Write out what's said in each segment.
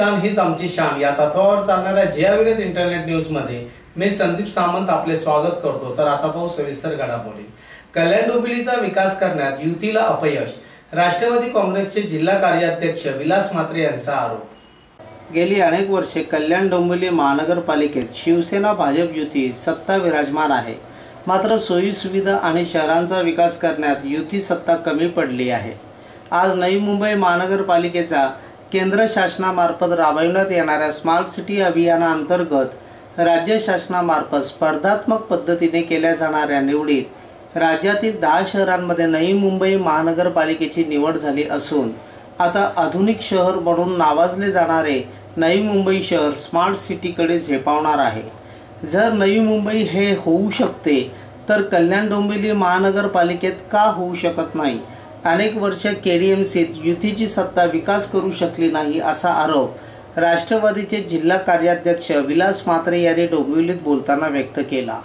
जाण हीच आमची शान या तत्वावर चालणाऱ्या जियाविरत इंटरनेट न्यूज मध्ये मी संदीप सामंत आपले स्वागत करतो। तर आता पाहू सविस्तर घडामोडी। कल्याण डोंबिवलीचा विकास करण्यात युतीला अपयश, राष्ट्रवादी काँग्रेसचे जिल्हा कार्याध्यक्ष विलास म्हात्रे यांचा आरोप। गेली अनेक वर्षे कल्याण डोंबिवली महानगरपालिकेत शिवसेना भाजप युती सत्ता विराजमान आहे, मात्र सोयी सुविधा आणि शहरांचा विकास करण्यात युती सत्ता कमी पडली आहे। आज नवी मुंबई महानगरपालिकेचा केंद्र शासनामार्फत राबविण्यात येणाऱ्या स्मार्ट सिटी अभियानाअंतर्गत राज्य शासनामार्फत स्पर्धात्मक पद्धतीने केल्या जाणाऱ्या निवडीत राज्यातील 10 शहरांमध्ये नवी मुंबई महानगरपालिकेची निवड झाली असून आता आधुनिक शहर म्हणून नावाजले जाणारे नवी मुंबई शहर स्मार्ट सिटीकडे झेपावणार आहे। जर नवी मुंबई हे होऊ शकते तर कल्याण डोंबिवली महानगरपालिकेत का होऊ शकत नाही? अनेक वर्ष केडीएमसीत युतीची सत्ता विकास करू शकली नाही असा आरोप राष्ट्रवादीचे जिल्हा कार्याध्यक्ष विलास म्हात्रे यांनी डोंबिवलीत बोलताना व्यक्त केला।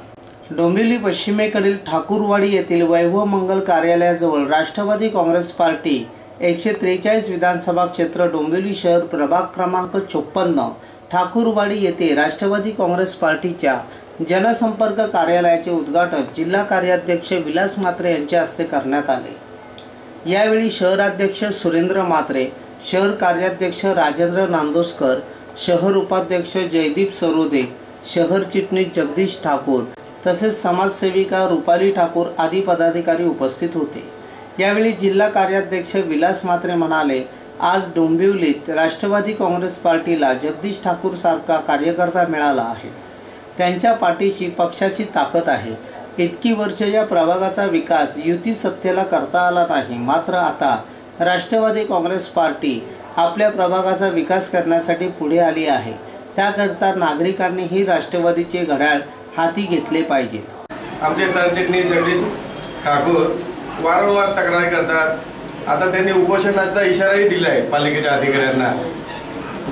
डोंबिवली पश्चिमेकडील ठाकूरवाडी येथील वैभव मंगल कार्यालयाजवळ राष्ट्रवादी काँग्रेस पार्टी 143 विधानसभा क्षेत्र डोंबिवली शहर प्रभाग क्रमांक 54 ठाकूरवाडी येथे राष्ट्रवादी काँग्रेस पार्टीच्या जनसंपर्क कार्यालयाचे उद्घाटन जिल्हा कार्याध्यक्ष विलास म्हात्रे यांच्या हस्ते करण्यात आले। यावेळी शहराध्यक्ष सुरेंद्र म्हात्रे, शहर कार्याध्यक्ष राजेंद्र नांदोसकर, शहर उपाध्यक्ष जयदीप सरोदे, शहर चिटणीस जगदीश ठाकूर तसेच समाजसेविका रुपाली ठाकूर आदी पदाधिकारी उपस्थित होते। यावेळी जिल्हा कार्याध्यक्ष विलास म्हात्रे म्हणाले, आज डोंबिवलीत राष्ट्रवादी काँग्रेस पार्टीला जगदीश ठाकूर सारखा कार्यकर्ता मिळाला आहे। त्यांच्या पाठीशी पक्षाची ताकद आहे। इतकी वर्ष या प्रभागाचा विकास युती सत्तेला करता आला नाही, मात्र आता राष्ट्रवादी काँग्रेस पार्टी आपल्या प्रभागाचा विकास करण्यासाठी पुढे आली आहे। त्याकरता नागरिकांनी ही राष्ट्रवादीचे घड्याळ हाती घेतले पाहिजे। आमचे सरचिटणीस जगदीश ठाकूर वारंवार तक्रारी करतात। आता त्यांनी उपोषणाचा इशाराही दिला आहे पालिकेच्या अधिकाऱ्यांना।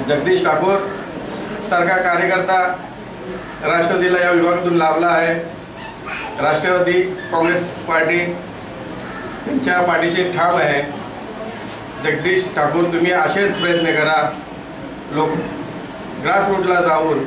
जगदीश ठाकूर सारखा कार्यकर्ता राष्ट्रवादीला या विभागातून लाभला आहे। राष्ट्रवादी काँग्रेस पार्टी त्यांच्या पाठीशी ठाम आहे। जगदीश ठाकूर, तुम्ही असेच प्रयत्न करा। ग्रासरूटला जाऊन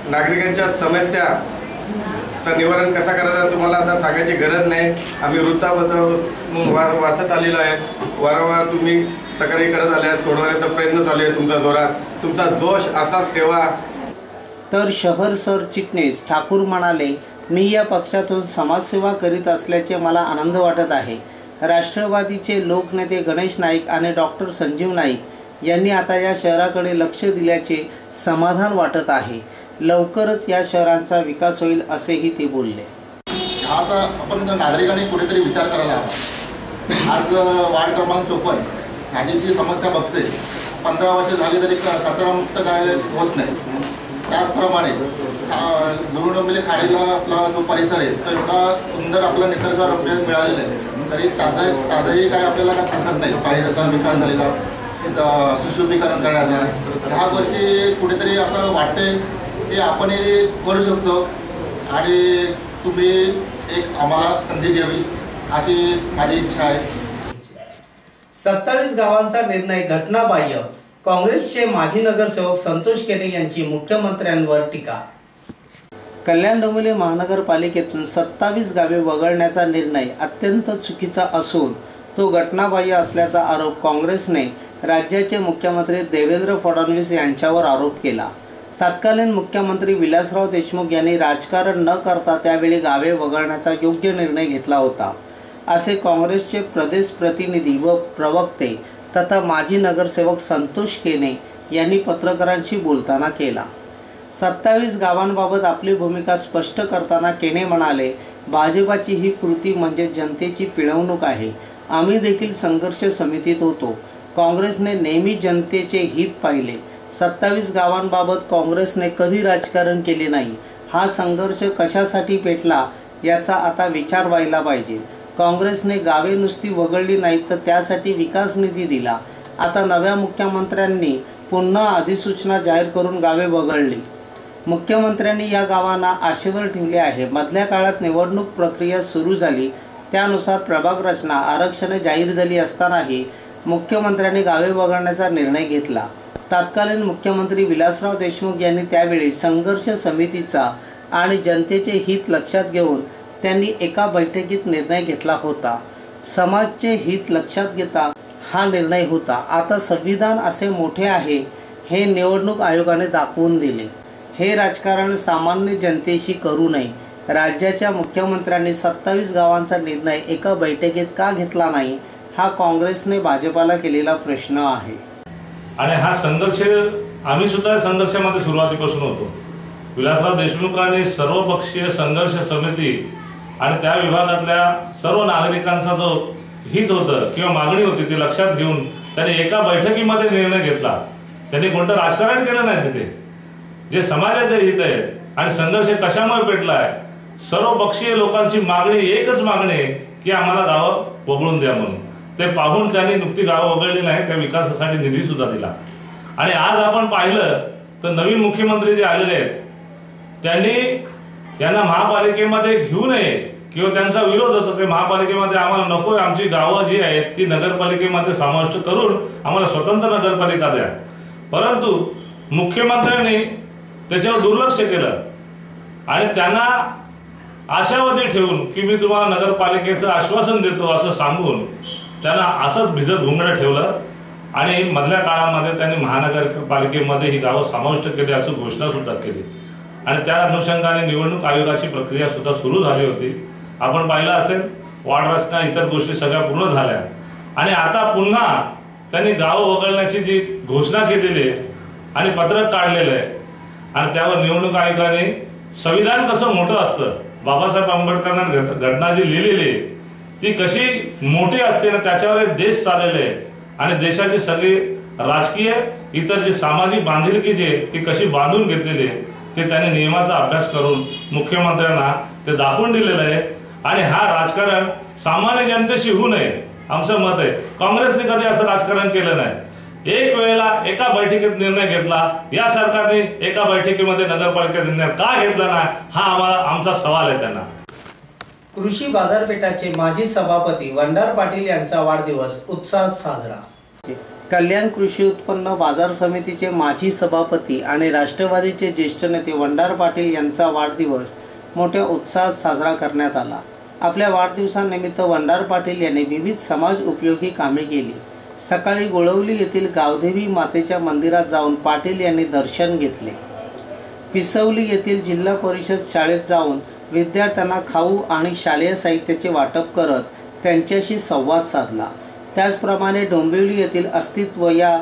नागरिकांच्या समस्याचं निवारण कसा करायचं तुम्हाला आता सांगायची गरज नाही। आम्ही वृत्तपत्र वाचत आलेलो आहे। वारंवार तुम्ही तक्रारी करत आल्या, सोडवण्याचा प्रयत्न चालू आहे तुमचा जोरात। तुमचा जोश असाच ठेवा। तर शहर सरचिटणीस ठाकूर म्हणाले, मी या पक्षातून समाजसेवा करीत असल्याचे मला आनंद वाटत आहे। राष्ट्रवादीचे लोकनेते गणेश नाईक आणि डॉक्टर संजीव नाईक यांनी आता या शहराकडे लक्ष दिल्याचे समाधान वाटत आहे। लवकरच या शहरांचा विकास होईल असेही ते बोलले। आता आपण नागरिकांनी कुठेतरी विचार करायला हवा। आज वार्ड क्रमांक 54 ह्याची जी समस्या बघते, 15 वर्ष झाली तरी कचरामुक्त काय होत नाही। त्याचप्रमाणे जुळून डोंबिवली खाडीला आपला जो परिसर आहे तो एवढा सुंदर आपला निसर्गरम्य मिळालेला आहे, तरी ताजंही काय आपल्याला काय दिसत नाही। काही जसा विकास झालेला, सुशोभीकरण करण्याचा, ह्या गोष्टी कुठेतरी असं वाटते की आपण हे करू शकतो आणि तुम्ही एक आम्हाला संधी द्यावी अशी माझी इच्छा आहे। 27 गावांचा निर्णय घटनाबाह्य, काँग्रेसचे माजी नगरसेवक संतोष केने यांची मुख्यमंत्र्यांवर टीका। कल्याण डोंबिवली महानगरपालिकेतून 27 गावे वगळण्याचा निर्णय अत्यंत चुकीचा असून तो घटनाबाह्य असल्याचा आरोप काँग्रेसने राज्याचे मुख्यमंत्री देवेंद्र फडणवीस यांच्यावर आरोप केला। तत्कालीन मुख्यमंत्री विलासराव देशमुख यांनी राजकारण न करता त्यावेळी गावे वगळण्याचा योग्य निर्णय घेतला होता, असे काँग्रेसचे प्रदेश प्रतिनिधी व प्रवक्ते तथा माजी नगरसेवक संतोष केने यांनी पत्रकारांशी बोलताना केला। 27 गावांबाबत आपली भूमिका स्पष्ट करताना केने म्हणाले, भाजपाची ही कृती म्हणजे जनतेची पिळवणूक आहे। आम्ही देखील संघर्ष समितीत होतो। काँग्रेसने नेहमी जनतेचे हित पाहिले। 27 गावांबाबत काँग्रेसने कधी राजकारण केले नाही। हा संघर्ष कशासाठी पेटला याचा आता विचार व्हायला पाहिजे। काँग्रेसने गावे नुसती वगळली नाहीत तर त्यासाठी विकास निधी दिला। आता नव्या मुख्यमंत्र्यांनी पुन्हा अधिसूचना जाहीर करून गावे वगळली। मुख्यमंत्र्यांनी या गावांना आशेवर ठेवले आहे। मधल्या काळात निवडणूक प्रक्रिया सुरू झाली, त्यानुसार प्रभाग रचना आरक्षणे जाहीर झाली असतानाही मुख्यमंत्र्यांनी गावे वगळण्याचा निर्णय घेतला। तत्कालीन मुख्यमंत्री विलासराव देशमुख यांनी त्यावेळी संघर्ष समितीचा आणि जनतेचे हित लक्षात घेऊन त्यांनी एका बैठकीत निर्णय घेतला होता। समाजाचे हित लक्षात घेता हा निर्णय होता। आता संविधान असे मोठे आहे हे निवडणूक आयोगाने दाखवून दिले। हे राजकारण सामान्य जनतेशी करू नये। राज्याच्या मुख्यमंत्र्यांनी 27 गावांचा निर्णय एका बैठकीत का घेतला नाही हा काँग्रेसने भाजपाला केलेला प्रश्न आहे। आणि हा संघर्ष आम्ही सुद्धा संघर्षामध्ये सुरुवातीपासून होतो। विलासराव देशमुखांनी सर्वपक्षीय संघर्ष समिती आणि त्या विभागातल्या सर्व नागरिकांचा जो हित होतं किंवा मागणी होती ती लक्षात घेऊन त्यांनी एका बैठकीमध्ये निर्णय घेतला। त्यांनी कोणतं राजकारण केलं नाही तिथे। जे समाजाचे हित आहे आणि संघर्ष कशामुळे पेटलाय, सर्वपक्षीय लोकांची मागणी एकच मागणी आहे की आम्हाला गावं वगळून द्या म्हणून। ते पाहून त्यांनी नुकती गावं वगळली नाही, त्या विकासासाठी निधी सुद्धा दिला। आणि आज आपण पाहिलं तर नवीन मुख्यमंत्री जे आलेले आहेत त्यांनी यांना महापालिकेमध्ये घेऊ नये किंवा त्यांचा विरोध होतो की महापालिकेमध्ये आम्हाला नको, आमची गावं जी आहेत ती नगरपालिकेमध्ये समाविष्ट करून आम्हाला स्वतंत्र नगरपालिका द्या। परंतु मुख्यमंत्र्यांनी त्याच्यावर दुर्लक्ष केलं आणि त्यांना आशावादी ठेवून की मी तुम्हाला नगरपालिकेचं आश्वासन देतो असं सांगून त्यांना असंच भिजत घुंगडं ठेवलं। आणि मधल्या काळामध्ये त्यांनी महानगरपालिकेमध्ये ही गावं समाविष्ट केली असं घोषणा सुद्धा केली। आणि त्या अनुषंगाने निवडणूक आयोगाची प्रक्रिया सुद्धा सुरू झाली होती। आपण पाहिलं असेल वार्ड रचना इतर गोष्टी सगळ्या पूर्ण झाल्या आणि आता पुन्हा त्यांनी गावं वगळण्याची जी घोषणा केलेली आहे आणि पत्रक काढलेलं आहे आणि त्यावर निवडणूक आयोगाने संविधान कसं मोठं असतं, बाबासाहेब आंबेडकरांनी घटना जी लिहिलेली आहे ती कशी मोठी असते ना त्याच्यावर एक देश चाललेला आहे आणि देशाची सगळी राजकीय इतर जी सामाजिक बांधिलकी जी आहे ती कशी बांधून घेतलेली आहे ते त्यांनी नियमाचा अभ्यास करून मुख्यमंत्र्यांना ते दाखवून दिलेलं आहे। आणि हा राजकारण सामान्य जनतेशी होऊ नये आमचं मत आहे। काँग्रेसने कधी असं राजकारण केलं नाही। एक वेळेला एका बैठकीत निर्णय घेतला, या सरकारने एका बैठकीमध्ये नगरपालिका निर्णय का घेतला नाही हा आमचा सवाल आहे त्यांना। कृषी बाजारपेठाचे माजी सभापती वंडार पाटील यांचा वाढदिवस उत्साहात साजरा। कल्याण कृषी उत्पन्न बाजार समितीचे माजी सभापती आणि राष्ट्रवादीचे ज्येष्ठ नेते वंडार पाटील यांचा वाढदिवस मोठ्या उत्साहात साजरा करण्यात आला। आपल्या वाढदिवसानिमित्त वंडार पाटील यांनी विविध समाज उपयोगी कामे केली। सकाळी गोळवली येथील गावदेवी मातेच्या मंदिरात जाऊन पाटील यांनी दर्शन घेतले। पिसवली येथील जिल्हा परिषद शाळेत जाऊन विद्यार्थ्यांना खाऊ आणि शालेय साहित्याचे वाटप करत त्यांच्याशी संवाद साधला। त्याचप्रमाणे डोंबिवली येथील अस्तित्व या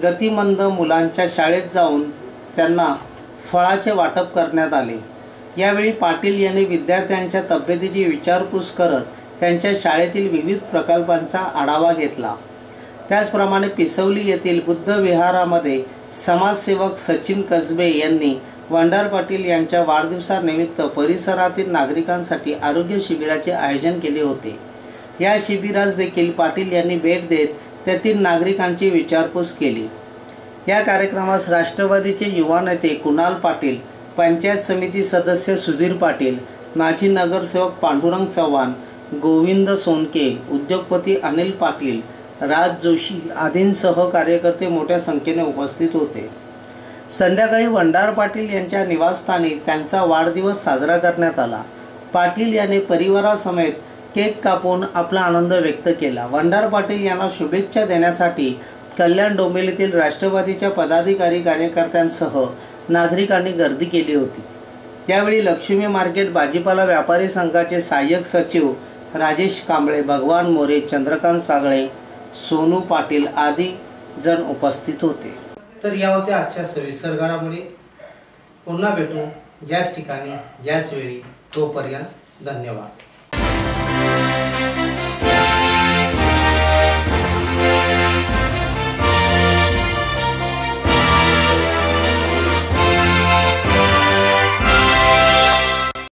गतिमंद मुलांच्या शाळेत जाऊन त्यांना फळाचे वाटप करण्यात आले। यावेळी पाटील यांनी विद्यार्थ्यांच्या तब्येतीची विचारपूस करत त्यांच्या शाळेतील विविध प्रकल्पांचा आढावा घेतला। त्याचप्रमाणे पिसवली येथील बुद्ध विहारामध्ये समाजसेवक सचिन कसबे यांनी वंडार पाटील यांच्या वाढदिवसानिमित्त परिसरातील नागरिकांसाठी आरोग्य शिबिराचे आयोजन केले होते। या शिबिरास देखील पाटील यांनी भेट देत तेथील नागरिकांची विचारपूस केली। या कार्यक्रमास राष्ट्रवादीचे युवा नेते कुणाल पाटील, पंचायत समिती सदस्य सुधीर पाटील, माजी नगरसेवक पांडुरंग चव्हाण, गोविंद सोनके, उद्योगपती अनिल पाटील, राज जोशी आदींसह कार्यकर्ते मोठ्या संख्येने उपस्थित होते। संध्याकाळी वंडार पाटील यांच्या निवासस्थानी त्यांचा वाढदिवस साजरा करण्यात आला। पाटील यांनी परिवारासमेत केक कापून आपला आनंद व्यक्त केला। वंडार पाटील यांना शुभेच्छा देण्यासाठी कल्याण डोंबिवलीतील राष्ट्रवादीच्या पदाधिकारी कार्यकर्त्यांसह नागरिकांनी गर्दी केली होती। यावेळी लक्ष्मी मार्केट भाजीपाला व्यापारी संघाचे सहाय्यक सचिव राजेश कांबळे, भगवान मोरे, चंद्रकांत सागळे, सोनू पाटील आदी जण उपस्थित होते। तर या होत्या आजच्या सविस्तर घडामोडी। पुन्हा भेटू याच ठिकाणी याच वेळी। तोपर्यंत धन्यवाद।